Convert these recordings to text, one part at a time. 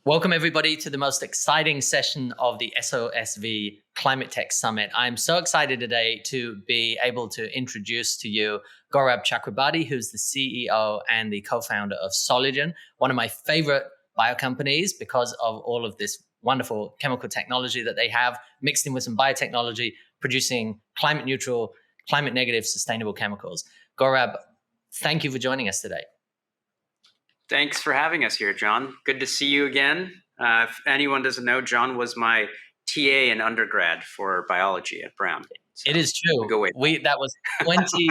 Welcome, everybody, to the most exciting session of the SOSV Climate Tech Summit. I'm so excited today to be able to introduce to you Gaurab Chakrabarti, who's the CEO and the co-founder of Solugen, one of my favorite bio companies because of all of this wonderful chemical technology that they have mixed in with some biotechnology, producing climate neutral, climate negative, sustainable chemicals. Gaurab, thank you for joining us today. Thanks for having us here, John. Good to see you again. If anyone doesn't know, John was my TA in undergrad for biology at Brown. So it is true. That was 20,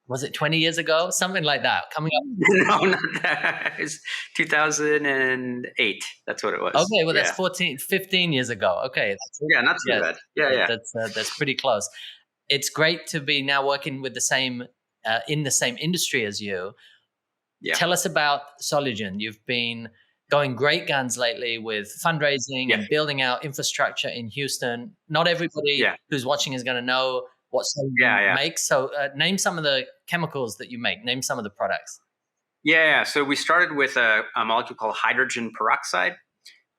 was it 20 years ago? Something like that, coming up. No, not that. It's 2008. That's what it was. Okay, well, that's 15 years ago. Okay. Not too bad. Yeah. That's pretty close. It's great to be now working with in the same industry as you. Yeah. Tell us about Solugen. You've been going great guns lately with fundraising and building out infrastructure in Houston. Not everybody who's watching is going to know what Solugen makes. So name some of the chemicals that you make. Name some of the products. Yeah. So we started with a molecule called hydrogen peroxide.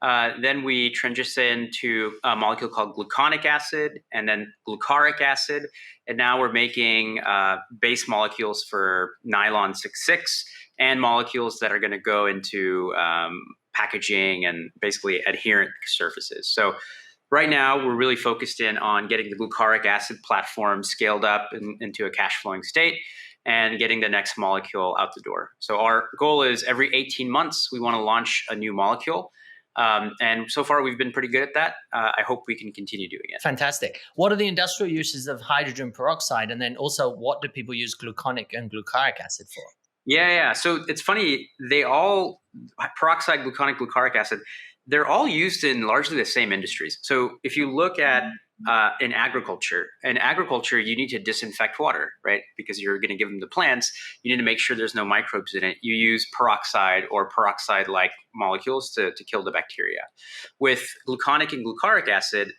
Then we transitioned to a molecule called gluconic acid and then glucaric acid. And now we're making base molecules for nylon 6,6 and molecules that are going to go into packaging and basically adherent surfaces. So right now we're really focused in on getting the glucaric acid platform scaled up into a cash flowing state and getting the next molecule out the door. So our goal is every 18 months, we want to launch a new molecule. And so far, we've been pretty good at that. I hope we can continue doing it. Fantastic. What are the industrial uses of hydrogen peroxide? And then also, what do people use gluconic and glucaric acid for? Yeah. So it's funny. Peroxide, gluconic, glucaric acid, they're all used in largely the same industries. So if you look at in agriculture, you need to disinfect water, right? Because you're going to give them to plants. You need to make sure there's no microbes in it. You use peroxide or peroxide-like molecules to kill the bacteria. With gluconic and glucaric acid,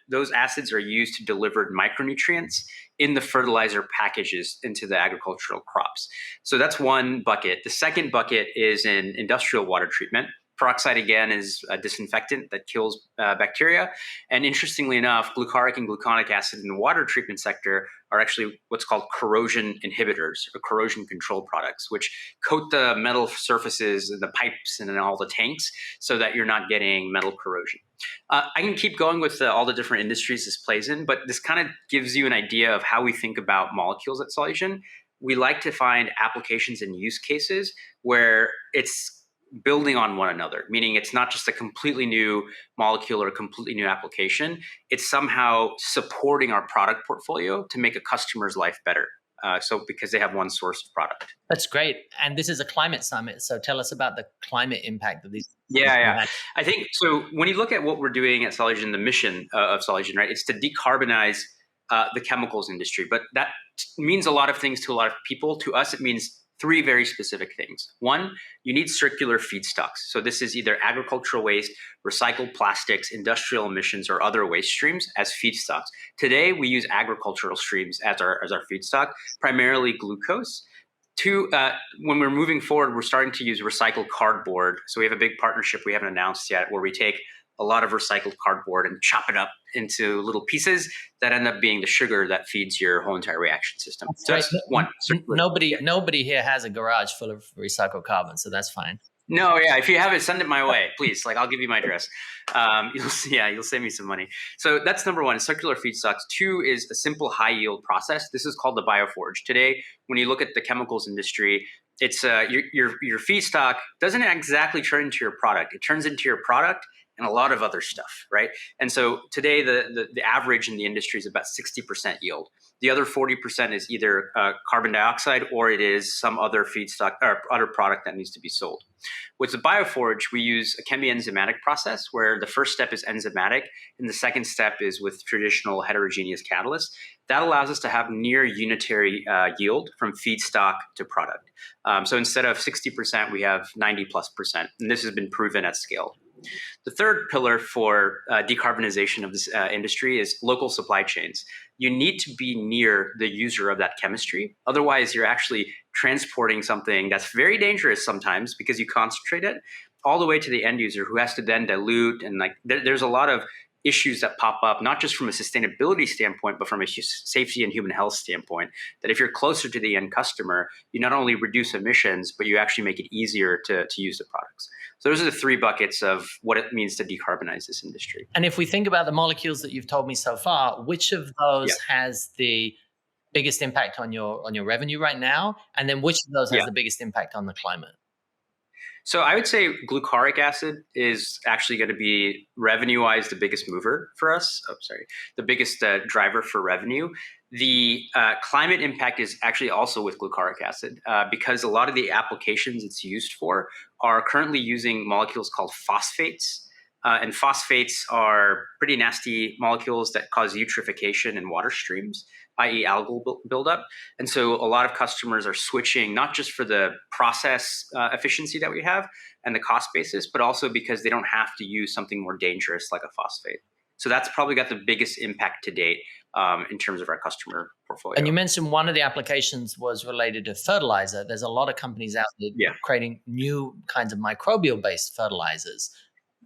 those acids are used to deliver micronutrients in the fertilizer packages into the agricultural crops. So that's one bucket. The second bucket is in industrial water treatment. Peroxide, again, is a disinfectant that kills bacteria. And interestingly enough, glucaric and gluconic acid in the water treatment sector are actually what's called corrosion inhibitors or corrosion control products, which coat the metal surfaces and the pipes and in all the tanks so that you're not getting metal corrosion. I can keep going with all the different industries this plays in, but this kind of gives you an idea of how we think about molecules at Solugen. We like to find applications and use cases where it's building on one another, meaning it's not just a completely new molecule or a completely new application. It's somehow supporting our product portfolio to make a customer's life better. So because they have one source of product. That's great. And this is a climate summit. So tell us about the climate impact of these. Yeah. I think so. When you look at what we're doing at Solugen, the mission of Solugen, right, it's to decarbonize the chemicals industry. But that means a lot of things to a lot of people. To us, it means three very specific things. One, you need circular feedstocks. So this is either agricultural waste, recycled plastics, industrial emissions, or other waste streams as feedstocks. Today, we use agricultural streams as our feedstock, primarily glucose. Two, when we're moving forward, we're starting to use recycled cardboard. So we have a big partnership we haven't announced yet where we take a lot of recycled cardboard and chop it up into little pieces that end up being the sugar that feeds your whole entire reaction system. So that's one. Nobody here has a garage full of recycled carbon, so that's fine. No, if you have it, send it my way, please. I'll give you my address. You'll save me some money. So that's number one, circular feedstocks. Two is a simple high yield process. This is called the bioforge. Today, when you look at the chemicals industry, it's your feedstock doesn't exactly turn into your product. It turns into your product and a lot of other stuff, right? And so today, the average in the industry is about 60% yield. The other 40% is either carbon dioxide or it is some other feedstock or other product that needs to be sold. With the bioforge, we use a chemi-enzymatic process where the first step is enzymatic and the second step is with traditional heterogeneous catalysts. That allows us to have near unitary yield from feedstock to product. So instead of 60%, we have 90+%, and this has been proven at scale. The third pillar for decarbonization of this industry is local supply chains. You need to be near the user of that chemistry. Otherwise, you're actually transporting something that's very dangerous sometimes because you concentrate it. all the way to the end user who has to then dilute. And like there's a lot of issues that pop up, not just from a sustainability standpoint, but from a safety and human health standpoint, that if you're closer to the end customer, you not only reduce emissions, but you actually make it easier to use the products. So those are the three buckets of what it means to decarbonize this industry. And if we think about the molecules that you've told me so far, which of those has the biggest impact on your revenue right now? And then which of those has the biggest impact on the climate? So I would say glucaric acid is actually going to be revenue-wise the biggest mover for us. The biggest driver for revenue. The climate impact is actually also with glucaric acid because a lot of the applications it's used for are currently using molecules called phosphates. And phosphates are pretty nasty molecules that cause eutrophication in water streams, i.e. algal buildup. And so a lot of customers are switching, not just for the process efficiency that we have and the cost basis, but also because they don't have to use something more dangerous like a phosphate. So that's probably got the biggest impact to date in terms of our customer portfolio. And you mentioned one of the applications was related to fertilizer. There's a lot of companies out there creating new kinds of microbial-based fertilizers.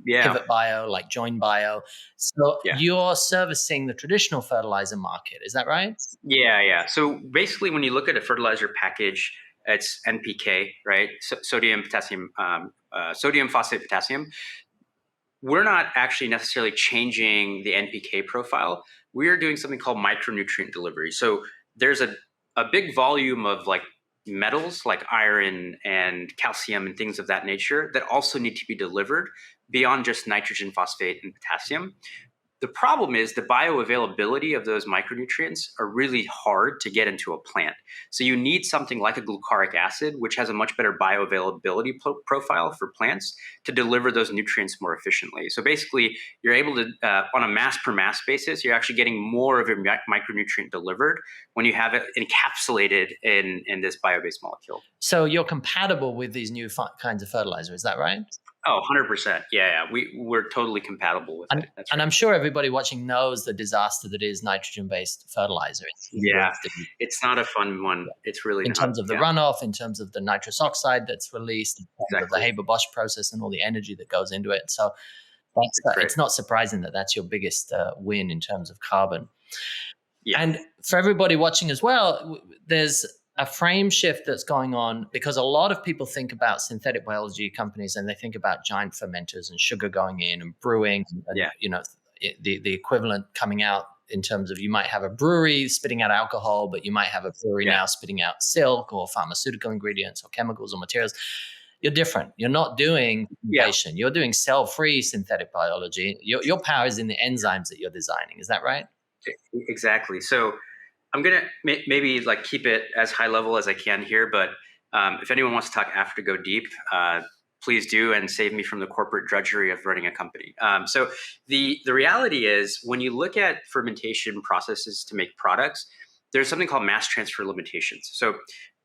Pivot Bio, like Join Bio. So you're servicing the traditional fertilizer market, is that right? Yeah. So basically, when you look at a fertilizer package, it's NPK, right? Sodium, potassium, sodium, phosphate, potassium. We're not actually necessarily changing the NPK profile. We're doing something called micronutrient delivery. So there's a big volume of like metals like iron and calcium and things of that nature that also need to be delivered beyond just nitrogen, phosphate, and potassium. The problem is the bioavailability of those micronutrients are really hard to get into a plant. So you need something like a glucaric acid, which has a much better bioavailability profile for plants to deliver those nutrients more efficiently. So basically, you're able to, on a mass per mass basis, you're actually getting more of your micronutrient delivered when you have it encapsulated in this bio-based molecule. So you're compatible with these new kinds of fertilizer, is that right? Oh, 100%. Yeah. We're totally compatible with it. That's and I'm sure everybody watching knows the disaster that is nitrogen-based fertilizer. It's not a fun one. It's really in terms of the runoff, in terms of the nitrous oxide that's released, in terms of the Haber-Bosch process and all the energy that goes into it. So it's not surprising that that's your biggest win in terms of carbon. Yeah. And for everybody watching as well, there's a frame shift that's going on because a lot of people think about synthetic biology companies and they think about giant fermenters and sugar going in and brewing and the equivalent coming out in terms of you might have a brewery spitting out alcohol, but you might have a brewery now spitting out silk or pharmaceutical ingredients or chemicals or materials. You're different. You're not doing fermentation. You're doing cell-free synthetic biology. Your power is in the enzymes that you're designing. Is that right? Exactly. So I'm going to maybe like keep it as high level as I can here, but if anyone wants to talk after go deep, please do and save me from the corporate drudgery of running a company. So the reality is when you look at fermentation processes to make products, there's something called mass transfer limitations. So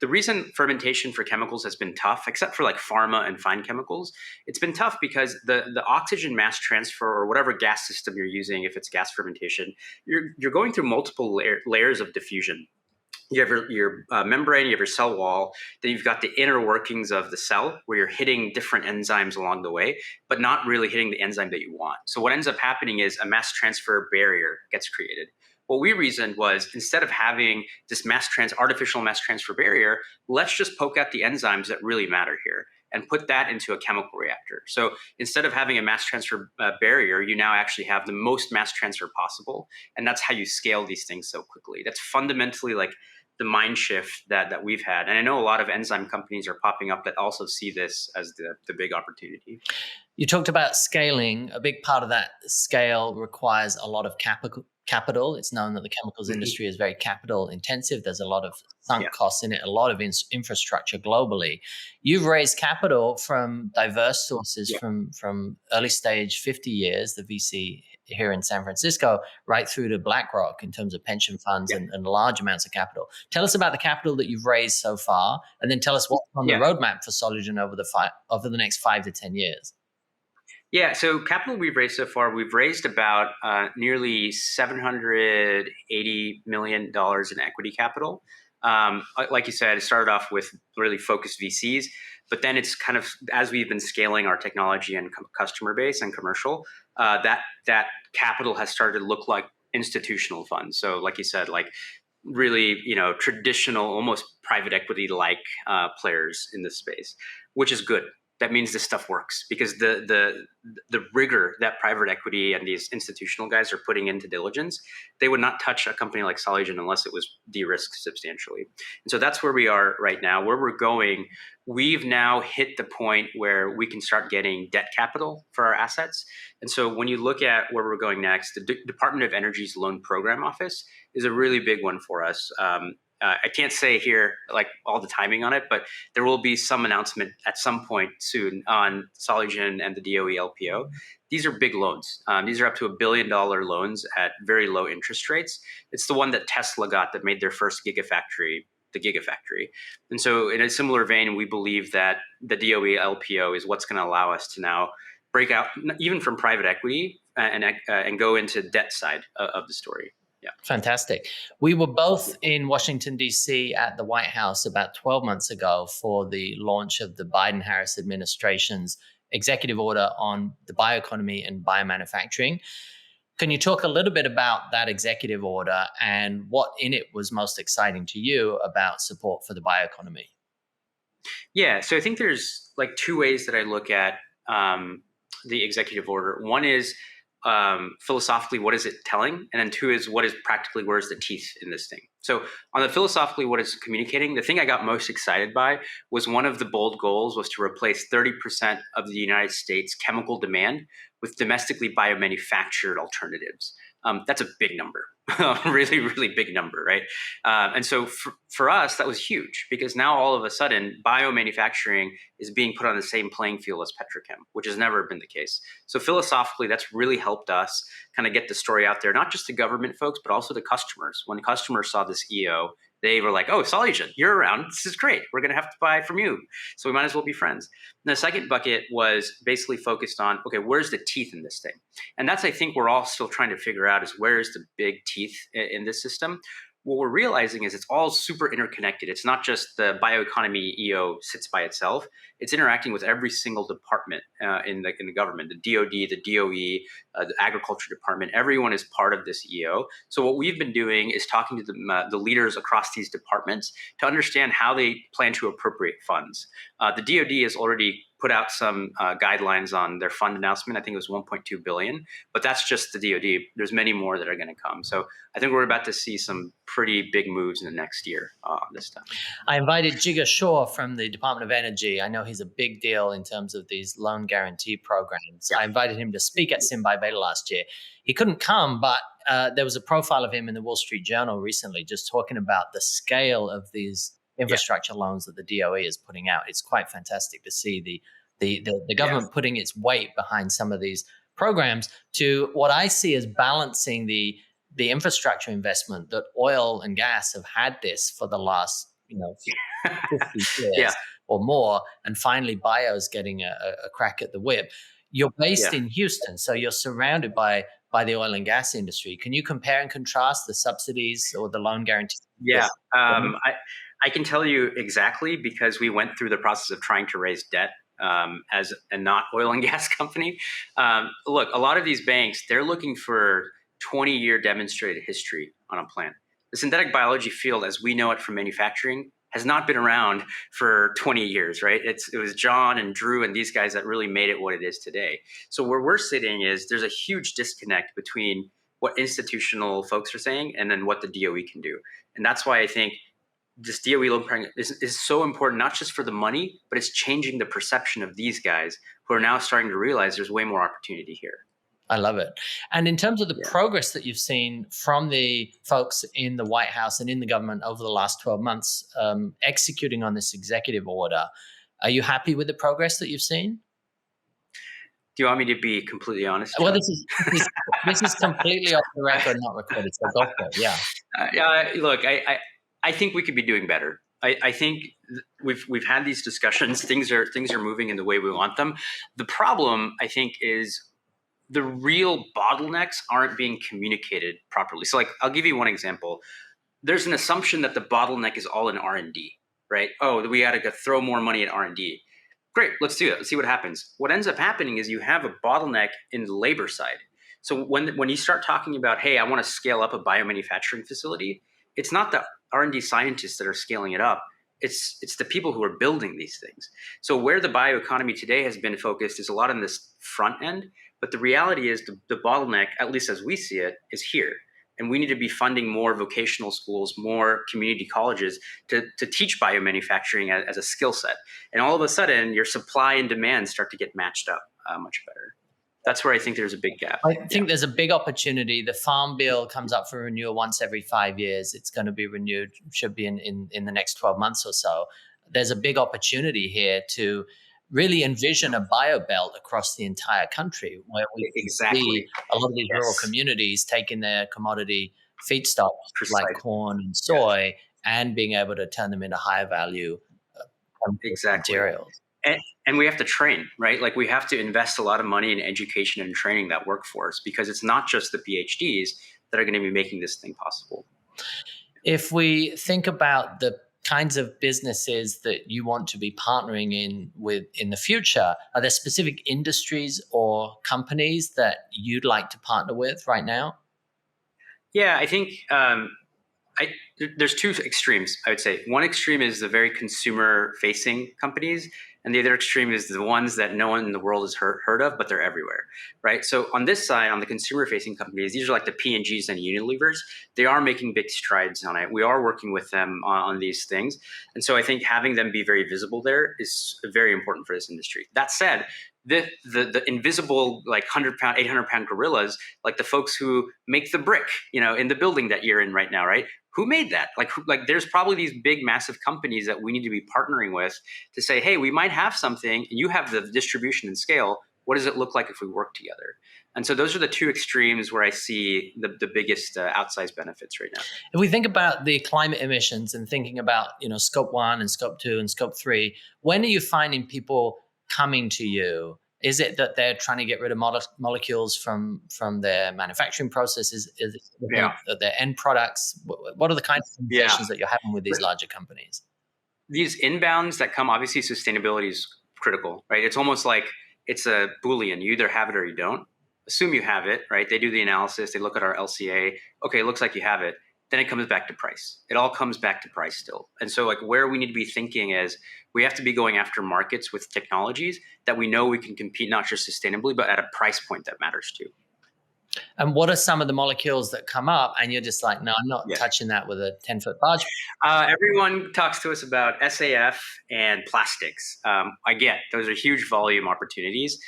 the reason fermentation for chemicals has been tough, except for like pharma and fine chemicals, it's been tough because the oxygen mass transfer or whatever gas system you're using, if it's gas fermentation, you're going through multiple layers of diffusion. You have your membrane, you have your cell wall, then you've got the inner workings of the cell where you're hitting different enzymes along the way, but not really hitting the enzyme that you want. So what ends up happening is a mass transfer barrier gets created. What we reasoned was instead of having this artificial mass transfer barrier, let's just poke out the enzymes that really matter here and put that into a chemical reactor. So instead of having a mass transfer barrier, you now actually have the most mass transfer possible. And that's how you scale these things so quickly. That's fundamentally like the mind shift that we've had. And I know a lot of enzyme companies are popping up that also see this as the big opportunity. You talked about scaling. A big part of that scale requires a lot of capital. It's known that the chemicals industry is very capital intensive. There's a lot of sunk costs in it, a lot of infrastructure globally. You've raised capital from diverse sources from early stage 50 years, the VC here in San Francisco, right through to BlackRock in terms of pension funds and large amounts of capital. Tell us about the capital that you've raised so far, and then tell us what's on the roadmap for Solugen over the next 5 to 10 years. Yeah, so capital we've raised so far, we've raised about nearly $780 million in equity capital. Like you said, it started off with really focused VCs, but then it's kind of, as we've been scaling our technology and customer base and commercial, that capital has started to look like institutional funds. So like you said, like really, traditional, almost private equity like players in this space, which is good. That means this stuff works, because the rigor that private equity and these institutional guys are putting into diligence, they would not touch a company like Solugen unless it was de-risked substantially. And so that's where we are right now. Where we're going, we've now hit the point where we can start getting debt capital for our assets. And so when you look at where we're going next, the Department of Energy's Loan Program Office is a really big one for us. I can't say here like all the timing on it, but there will be some announcement at some point soon on Solugen and the DOE LPO. These are big loans. These are up to $1 billion loans at very low interest rates. It's the one that Tesla got that made their first gigafactory, the Gigafactory. And so in a similar vein, we believe that the DOE LPO is what's going to allow us to now break out even from private equity and go into debt side of the story. Yeah. Fantastic. We were both in Washington, D.C. at the White House about 12 months ago for the launch of the Biden-Harris administration's executive order on the bioeconomy and biomanufacturing. Can you talk a little bit about that executive order and what in it was most exciting to you about support for the bioeconomy? Yeah, so I think there's like two ways that I look at the executive order. One is philosophically, what is it telling? And then two is what is practically, where's the teeth in this thing? So on the philosophically, what it's communicating, the thing I got most excited by was one of the bold goals was to replace 30% of the United States chemical demand with domestically biomanufactured alternatives. That's a big number, really, really big number, right? And so for us, that was huge, because now all of a sudden biomanufacturing is being put on the same playing field as petrochem, which has never been the case. So philosophically, that's really helped us kind of get the story out there, not just to government folks, but also to customers. When customers saw this EO, they were like, oh, Solugen, you're around. This is great. We're going to have to buy from you. So we might as well be friends. And the second bucket was basically focused on, okay, where's the teeth in this thing? And that's, I think, we're all still trying to figure out is where's the big teeth in this system? What we're realizing is it's all super interconnected. It's not just the bioeconomy EO sits by itself. It's interacting with every single department in the government, the DOD, the DOE, the agriculture department. Everyone is part of this EO. So what we've been doing is talking to the leaders across these departments to understand how they plan to appropriate funds. The DOD has already put out some guidelines on their fund announcement. I think it was 1.2 billion, but that's just the DOD. There's many more that are going to come. So I think we're about to see some pretty big moves in the next year on this stuff. I invited Jigar Shah from the Department of Energy. I know he's a big deal in terms of these loan guarantee programs. Yeah. I invited him to speak at SynBioBeta last year. He couldn't come, but there was a profile of him in the Wall Street Journal recently just talking about the scale of these infrastructure loans that the DOE is putting out. It's quite fantastic to see the government putting its weight behind some of these programs to what I see as balancing the infrastructure investment that oil and gas have had this for the last 50 years or more, and finally bio is getting a crack at the whip. You're based in Houston, so you're surrounded by the oil and gas industry. Can you compare and contrast the subsidies or the loan guarantees? Yeah, I can tell you exactly, because we went through the process of trying to raise debt as a not oil and gas company. Look, a lot of these banks, they're looking for 20-year demonstrated history on a plant. The synthetic biology field, as we know it from manufacturing, has not been around for 20 years, right? It was John and Drew and these guys that really made it what it is today. So where we're sitting is there's a huge disconnect between what institutional folks are saying and then what the DOE can do. And that's why I think this DOE loan program is so important, not just for the money, but it's changing the perception of these guys who are now starting to realize there's way more opportunity here. I love it. And in terms of the progress that you've seen from the folks in the White House and in the government over the last 12 months executing on this executive order, are you happy with the progress that you've seen? Do you want me to be completely honest? Well, this is completely off the record, not recorded. So go for it. Yeah. Look, I think we could be doing better. I think we've had these discussions. Things are moving in the way we want them. The problem, I think, is the real bottlenecks aren't being communicated properly. So, like, I'll give you one example. there's an assumption that the bottleneck is all in R&D, right? Oh, we got to throw more money at R&D. Great, let's do it. Let's see what happens. What ends up happening is you have a bottleneck in the labor side. So when you start talking about, hey, I want to scale up a biomanufacturing facility, it's not the R&D scientists that are scaling it up. It's the people who are building these things. So where the bioeconomy today has been focused is a lot on this front end, but the reality is the bottleneck, at least as we see it, is here. And we need to be funding more vocational schools, more community colleges to teach biomanufacturing as a skill set. And all of a sudden, your supply and demand start to get matched up much better. That's where I think there's a big gap. I think there's a big opportunity. The Farm Bill comes up for renewal once every 5 years. It's going to be renewed, should be in the next 12 months or so. There's a big opportunity here to really envision a biobelt across the entire country where we see a lot of these rural communities taking their commodity feedstocks like corn and soy and being able to turn them into higher value materials. And we have to train, right? Like we have to invest a lot of money in education and training that workforce, because it's not just the PhDs that are going to be making this thing possible. If we think about the kinds of businesses that you want to be partnering in the future, are there specific industries or companies that you'd like to partner with right now? Yeah, I think there's two extremes, I would say. One extreme is the very consumer-facing companies, and the other extreme is the ones that no one in the world has heard of, but they're everywhere, right? So on this side, on the consumer-facing companies, these are like the P&Gs and Unilevers. They are making big strides on it. We are working with them on these things. And so I think having them be very visible there is very important for this industry. That said, the invisible, like 100-pound, 800-pound gorillas, like the folks who make the brick, in the building that you're in right now, right? Who made that? Like there's probably these big, massive companies that we need to be partnering with to say, hey, we might have something, and you have the distribution and scale. What does it look like if we work together? And so those are the two extremes where I see the biggest outsized benefits right now. If we think about the climate emissions and thinking about, scope 1 and scope 2 and scope 3, when are you finding people coming to you? Is it that they're trying to get rid of molecules from their manufacturing processes? Is it their end products? What are the kinds of conversations that you're having with these larger companies? These inbounds that come, obviously sustainability is critical, right? It's almost like it's a Boolean. You either have it or you don't. Assume you have it, right? They do the analysis. They look at our LCA. Okay, it looks like you have it. Then it comes back to price. It all comes back to price still. And so like where we need to be thinking is we have to be going after markets with technologies that we know we can compete not just sustainably, but at a price point that matters too. And what are some of the molecules that come up and you're just like, no, I'm not touching that with a 10-foot barge? Everyone talks to us about SAF and plastics. I get those are huge volume opportunities.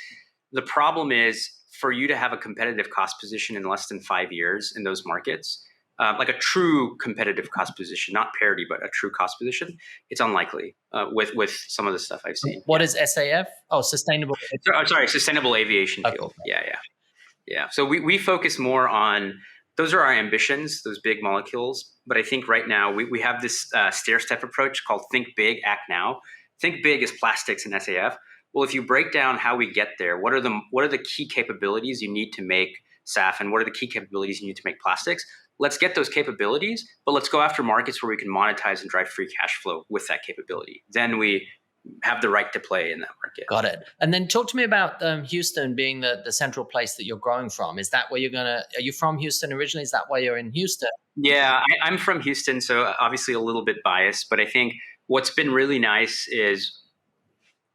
The problem is for you to have a competitive cost position in less than 5 years in those markets, like a true competitive cost position, not parity, but a true cost position, it's unlikely with some of the stuff I've seen. What is SAF? Oh, sustainable. Sorry, sustainable aviation fuel. Okay. Yeah. So we focus more on, those are our ambitions, those big molecules. But I think right now we have this stair-step approach called Think Big, Act Now. Think Big is plastics and SAF. Well, if you break down how we get there, what are the key capabilities you need to make SAF, and what are the key capabilities you need to make plastics? Let's get those capabilities, but let's go after markets where we can monetize and drive free cash flow with that capability. Then we have the right to play in that market. Got it. And then talk to me about Houston being the central place that you're growing from. Is that where are you from Houston originally? Is that why you're in Houston? Yeah, I'm from Houston, so obviously a little bit biased, but I think what's been really nice is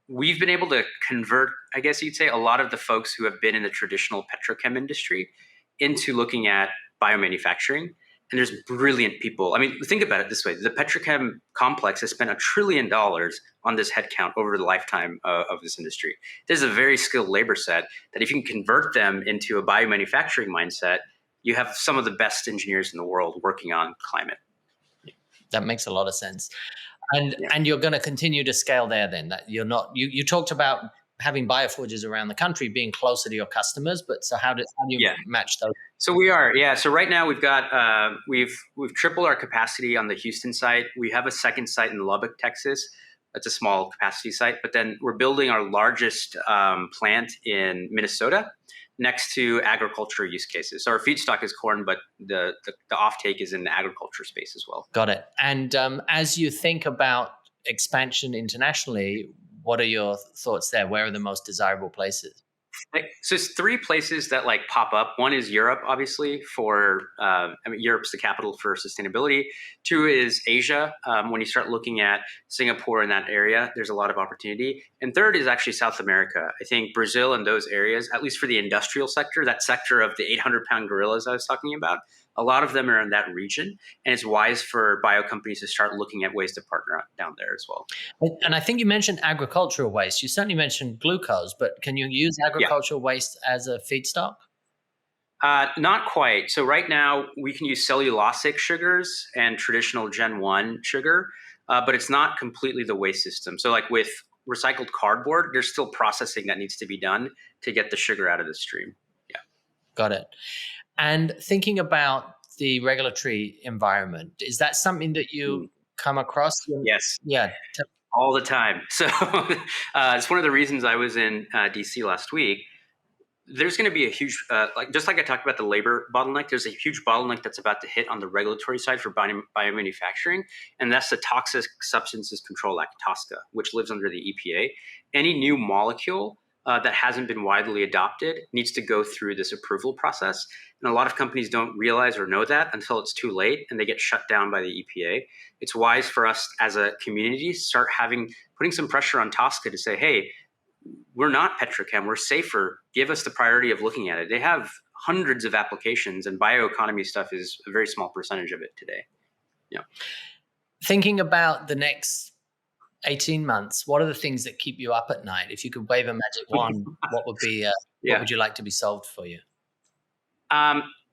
we've been able to convert, I guess you'd say, a lot of the folks who have been in the traditional petrochem industry into looking at biomanufacturing. And there's brilliant people. I mean, think about it this way. The petrochem complex has spent $1 trillion on this headcount over the lifetime of this industry. There's a very skilled labor set that if you can convert them into a biomanufacturing mindset, you have some of the best engineers in the world working on climate. That makes a lot of sense. And you're going to continue to scale there then. That you're not. You talked about having bioforges around the country, being closer to your customers, but so how do you match those? So we are, So right now we've got we've tripled our capacity on the Houston site. We have a second site in Lubbock, Texas. That's a small capacity site, but then we're building our largest plant in Minnesota. next to agriculture use cases. So our feedstock is corn, but the offtake is in the agriculture space as well. Got it. And as you think about expansion internationally, what are your thoughts there? Where are the most desirable places? So it's three places that like pop up. One is Europe, obviously, for Europe's the capital for sustainability. Two is Asia. When you start looking at Singapore in that area, there's a lot of opportunity. And third is actually South America. I think Brazil and those areas, at least for the industrial sector, that sector of the 800-pound gorillas I was talking about, a lot of them are in that region, and it's wise for bio companies to start looking at ways to partner up down there as well. And I think you mentioned agricultural waste. You certainly mentioned glucose, but can you use agricultural waste as a feedstock? Not quite. So right now we can use cellulosic sugars and traditional Gen 1 sugar, but it's not completely the waste system. So like with recycled cardboard, there's still processing that needs to be done to get the sugar out of the stream. Yeah. Got it. And thinking about the regulatory environment, is that something that you come across? Yes. Yeah. All the time. So it's one of the reasons I was in DC last week. There's going to be a huge, just like I talked about the labor bottleneck, there's a huge bottleneck that's about to hit on the regulatory side for biomanufacturing, and that's the Toxic Substances Control Act, TSCA, which lives under the EPA. Any new molecule that hasn't been widely adopted needs to go through this approval process. And a lot of companies don't realize or know that until it's too late and they get shut down by the EPA. It's wise for us as a community to start putting some pressure on TSCA to say, hey, we're not petrochem, we're safer. Give us the priority of looking at it. They have hundreds of applications, and bioeconomy stuff is a very small percentage of it today. Yeah. Thinking about the next 18 months, what are the things that keep you up at night? If you could wave a magic wand, what would you like to be solved for you?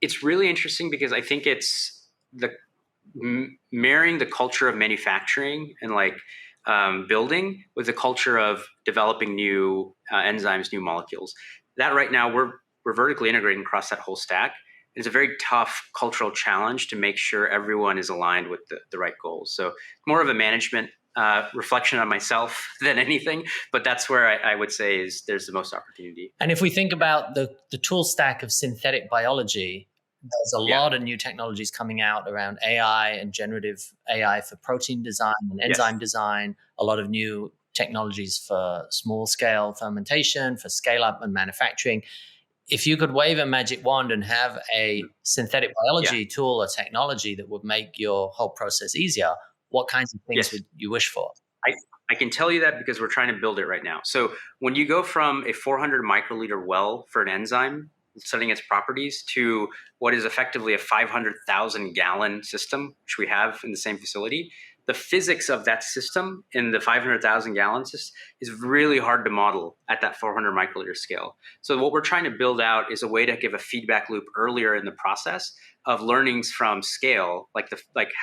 It's really interesting because I think it's marrying the culture of manufacturing and like building with the culture of developing new enzymes, new molecules. That right now we're vertically integrating across that whole stack. It's a very tough cultural challenge to make sure everyone is aligned with the right goals. So more of a management reflection on myself than anything, but that's where I would say there's the most opportunity. And if we think about the tool stack of synthetic biology, there's a lot of new technologies coming out around AI and generative AI for protein design and enzyme design, a lot of new technologies for small scale fermentation, for scale up and manufacturing. If you could wave a magic wand and have a synthetic biology tool or technology that would make your whole process easier, what kinds of things would you wish for? I can tell you that because we're trying to build it right now. So when you go from a 400 microliter well for an enzyme, studying its properties, to what is effectively a 500,000 gallon system, which we have in the same facility, the physics of that system in the 500,000 gallons is really hard to model at that 400 microliter scale. So what we're trying to build out is a way to give a feedback loop earlier in the process of learnings from scale, like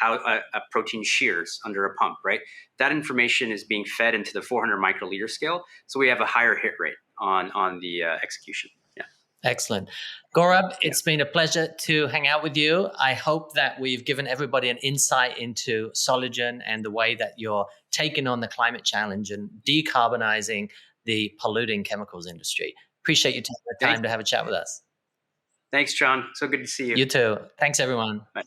how a protein shears under a pump, right? That information is being fed into the 400 microliter scale, so we have a higher hit rate on the execution. Yeah. Excellent. Gaurab, it's been a pleasure to hang out with you. I hope that we've given everybody an insight into Solugen and the way that you're taking on the climate challenge and decarbonizing the polluting chemicals industry. Appreciate you taking the time to have a chat with us. Thanks, John. So good to see you. You too. Thanks, everyone. Bye.